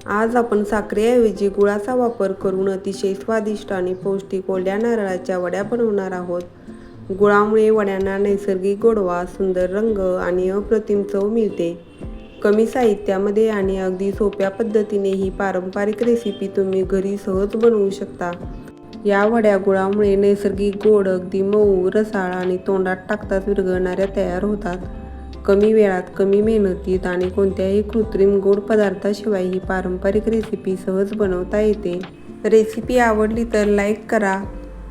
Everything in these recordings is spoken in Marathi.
आज आपण साखरेऐवजी गुळाचा वापर करून अतिशय स्वादिष्ट आणि पौष्टिक ओल्या नारळाच्या वड्या बनवणार आहोत. गुळामुळे वड्यांना नैसर्गिक गोडवा, सुंदर रंग आणि अप्रतिम चव मिळते. कमी साहित्यामध्ये आणि अगदी सोप्या पद्धतीने ही पारंपरिक रेसिपी तुम्ही घरी सहज बनवू शकता. या वड्या गुळामुळे नैसर्गिक गोड, अगदी मऊ, रसाळ आणि तोंडात टाकताच विरघळणाऱ्या तयार होतात. कमी वेळात, कमी मेहनतीत आणि कोणत्याही कृत्रिम गोड पदार्थाशिवाय ही पारंपरिक रेसिपी सहज बनवता येते. रेसिपी आवडली तर लाईक करा,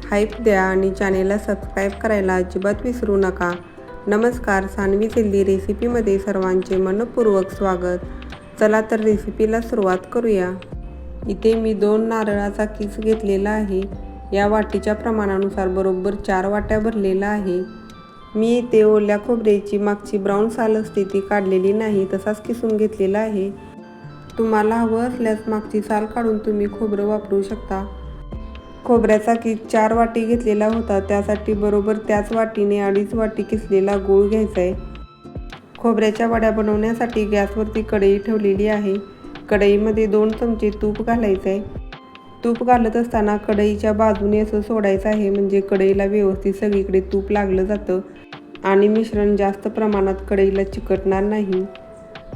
हाईप द्या आणि चॅनेलला सबस्क्राईब करायला अजिबात विसरू नका. नमस्कार, सानवीज हेल्दी रेसिपीमध्ये सर्वांचे मनपूर्वक स्वागत. चला तर रेसिपीला सुरुवात करूया. इथे मी 2 नारळाचा किस घेतलेला आहे. या वाटीच्या प्रमाणानुसार बरोबर 4 वाट्या भरलेला आहे. मी इथे ओल्या खोबऱ्याची मागची ब्राऊन साल असते ती काढलेली नाही, तसाच किसून घेतलेला आहे. तुम्हाला हवं असल्यास मागची साल काढून तुम्ही खोबरं वापरू शकता. खोबऱ्याचा किस 4 वाटी घेतलेला होता, त्यासाठी बरोबर त्याच वाटीने 2.5 वाटी किसलेला गूळ घ्यायचा आहे. खोबऱ्याच्या वड्या बनवण्यासाठी गॅसवरती कढई ठेवलेली आहे. कढईमध्ये 2 चमचे तूप घालायचं आहे. तूप घालत असताना कढईच्या बाजूने असं सोडायचं आहे, म्हणजे कढईला व्यवस्थित सगळीकडे तूप लागलं जातं आणि मिश्रण जास्त प्रमाणात कढईला चिकटणार नाही.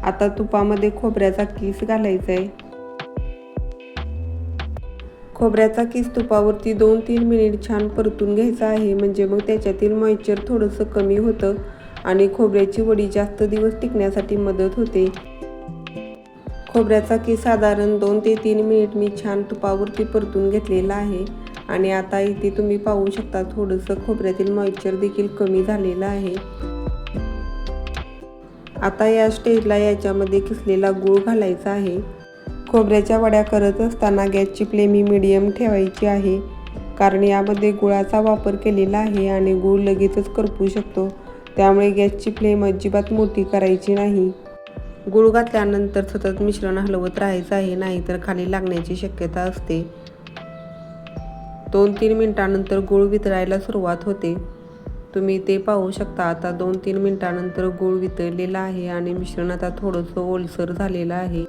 आता तुपामध्ये खोबऱ्याचा किस घालायचा आहे. खोबऱ्याचा किस तुपावरती 2-3 मिनिट छान परतून घ्यायचा आहे, म्हणजे मग त्याच्यातील मॉइश्चर थोडंसं कमी होतं आणि खोबऱ्याची वडी जास्त दिवस टिकण्यासाठी मदत होते. खोबऱ्याचा किस साधारण 2 ते 3 मिनिट मी छान तुपावरती परतून घेतलेला आहे आणि आता इथे तुम्ही पाहू शकता थोडंसं खोबऱ्यातील मॉइश्चर देखील कमी झालेलं आहे. आता या स्टेजला याच्यामध्ये किसलेला गूळ घालायचा आहे. खोबऱ्याच्या वड्या करत असताना गॅसची फ्लेम ही मीडियम ठेवायची आहे, कारण यामध्ये गुळाचा वापर केलेला आहे आणि गूळ लगेचच करपू शकतो. त्यामुळे गॅसची फ्लेम अजिबात मोठी करायची नाही. गूळ घातल्यानंतर सतत मिश्रण हलवत राहायचं आहे, नाहीतर खाली लागण्याची शक्यता असते. 2-3 मिनिटांनंतर गूळ वितळायला सुरुवात होते. तुम्ही ते पाहू शकता. आता 2-3 मिनिटांनंतर गूळ वितळलेला आहे आणि मिश्रण आता थोडंसं ओलसर झालेलं आहे.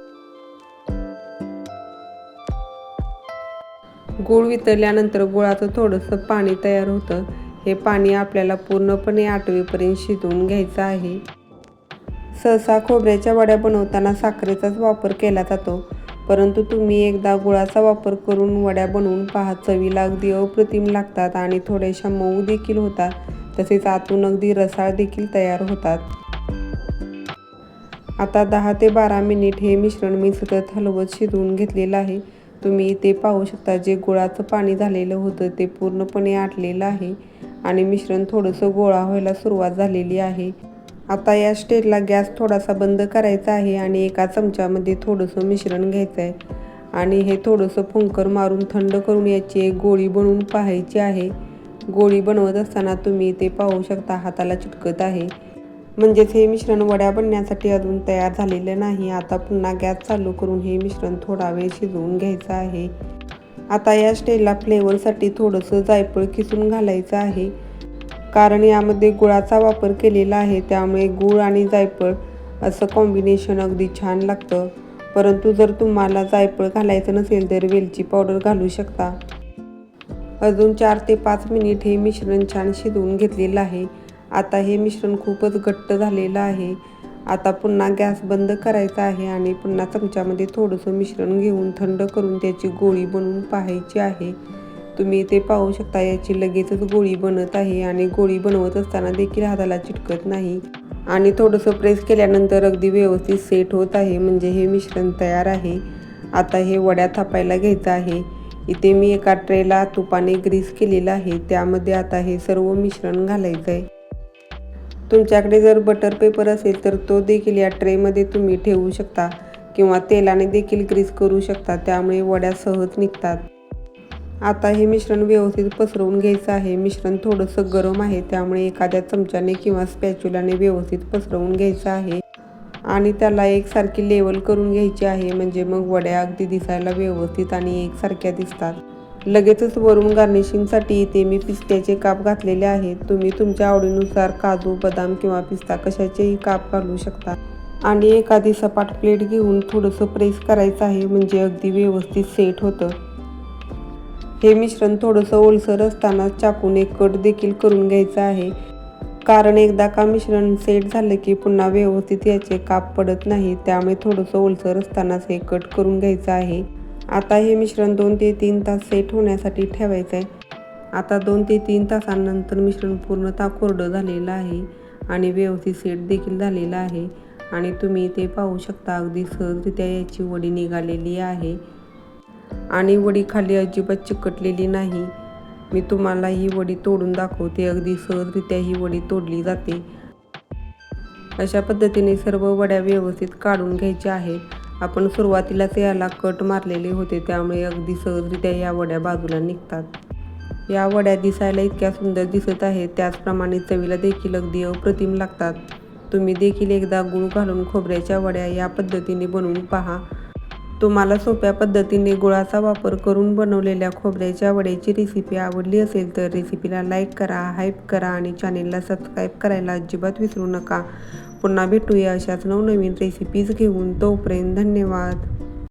गूळ वितळल्यानंतर गुळाचं थोडंसं पाणी तयार होतं. हे पाणी आपल्याला पूर्णपणे आटवेपर्यंत शिजवून घ्यायचं आहे. सहसा खोबऱ्याच्या वड्या बनवताना साखरेचाच वापर केला जातो, परंतु तुम्ही एकदा गुळाचा वापर करून वड्या बनवून पहा. चवीला अगदी अप्रतिम लागतात आणि थोड्याशा मऊ देखील होतात, तसेच आतून अगदी रसाळ देखील तयार होतात. आता 10 ते 12 मिनिट हे मिश्रण मी सतत हलवत शिजवून घेतलेलं आहे. तुम्ही इथे पाहू शकता, जे गुळाचं पाणी झालेलं होतं ते पूर्णपणे आटलेलं आहे आणि मिश्रण थोडंसं गोळा व्हायला सुरुवात झालेली आहे. आता या स्टेजला गॅस थोडासा बंद करायचा आहे आणि एका चमच्यामध्ये थोडंसं मिश्रण घ्यायचं आहे आणि हे थोडंसं फुंकर मारून थंड करून याची एक गोळी बनवून पाहायची आहे. गोळी बनवत असताना तुम्ही ते पाहू शकता हाताला चिटकत आहे, म्हणजेच हे मिश्रण वड्या बनण्यासाठी अजून तयार झालेलं नाही. आता पुन्हा गॅस चालू करून हे मिश्रण थोडा वेळ शिजवून घ्यायचं आहे. आता या स्टेजला फ्लेवरसाठी थोडंसं जायफळ किसून घालायचं आहे, कारण यामध्ये गुळाचा वापर केलेला आहे. त्यामुळे गूळ आणि जायफळ असं कॉम्बिनेशन अगदी छान लागतं. परंतु जर तुम्हाला जायफळ घालायचं नसेल तर वेलची पावडर घालू शकता. अजून 4 ते 5 मिनिट हे मिश्रण छान शिजवून घेतलेलं आहे. आता हे मिश्रण खूपच घट्ट झालेलं आहे. आता पुन्हा गॅस बंद करायचा आहे आणि पुन्हा चमच्यामध्ये थोडंसं मिश्रण घेऊन थंड करून त्याची गोळी बनवून पाहायची आहे. तुम्ही इथे पाहू शकता, याची लगेचच गोळी बनत आहे आणि गोळी बनवत असताना देखील हाताला चिटकत नाही आणि थोडंसं प्रेस केल्यानंतर अगदी व्यवस्थित सेट होत आहे, म्हणजे हे मिश्रण तयार आहे. आता हे वड्या थापायला घ्यायचं आहे. इथे मी एका ट्रेला तुपाने ग्रीस केलेलं आहे, त्यामध्ये आता हे सर्व मिश्रण घालायचं आहे. तुमच्याकडे जर बटर पेपर असेल तर तो देखील या ट्रेमध्ये तुम्ही ठेवू शकता किंवा तेलाने देखील ग्रीस करू शकता, त्यामुळे वड्या सहज निघतात. आता हे मिश्रण व्यवस्थित पसरवून घ्यायचं आहे. मिश्रण थोडंसं गरम आहे, त्यामुळे एखाद्या चमच्याने किंवा स्पॅच्युलाने व्यवस्थित पसरवून घ्यायचं आहे आणि त्याला एकसारखी लेवल करून घ्यायची आहे, म्हणजे मग वड्या अगदी दिसायला व्यवस्थित आणि एकसारख्या दिसतात. लगेचच वरून गार्निशिंगसाठी इथे मी पिस्त्याचे काप घातलेले आहेत. तुम्ही तुमच्या आवडीनुसार काजू, बदाम किंवा पिस्ता कशाचेही काप घालू शकता. आणि एखादी सपाट प्लेट घेऊन थोडंसं प्रेस करायचं आहे, म्हणजे अगदी व्यवस्थित सेट होतं. हे मिश्रण थोडंसं ओलसर असताना चाकूने कट देखील करून घ्यायचं आहे, कारण एकदा का मिश्रण सेट झालं की पुन्हा व्यवस्थित याचे काप पडत नाही. त्यामुळे थोडंसं ओलसर असतानाच हे कट करून घ्यायचं आहे. आता हे मिश्रण 2 ते 3 तास सेट होण्यासाठी ठेवायचं आहे. आता 2 ते 3 तासांनंतर मिश्रण पूर्णतः कोरडं झालेलं आहे आणि व्यवस्थित सेट देखील झालेलं आहे. आणि तुम्ही ते पाहू शकता, अगदी सहजरित्या याची वडी निघालेली आहे आणि वडी खाली अजिबात चिकटलेली नाही. मी तुम्हाला ही वडी तोडून दाखवते. अगदी सहजरित्या ही वडी तोडली जाते. अशा पद्धतीने सर्व वड्या व्यवस्थित काढून घ्यायच्या आहेत. आपण सुरुवातीलाच याला कट मारलेले होते, त्यामुळे अगदी सहजरित्या या वड्या बाजूला निघतात. या वड्या दिसायला इतक्या सुंदर दिसत आहेत, त्याचप्रमाणे चवीला देखील अगदी अप्रतिम लागतात. तुम्ही देखील एकदा गूळ घालून खोबऱ्याच्या वड्या या पद्धतीने बनवून पहा. तुम्हाला सोप्या पद्धतीने गुळाचा वापर करून बनवलेल्या खोबऱ्याच्या वड्याची रेसिपी आवडली असेल तर रेसिपीला लाईक करा, हाईप करा आणि चॅनेलला सबस्क्राईब करायला अजिबात विसरू नका. पुन्हा भेटूया अशाच नवनवीन रेसिपीज घेऊन. तोपर्यंत धन्यवाद.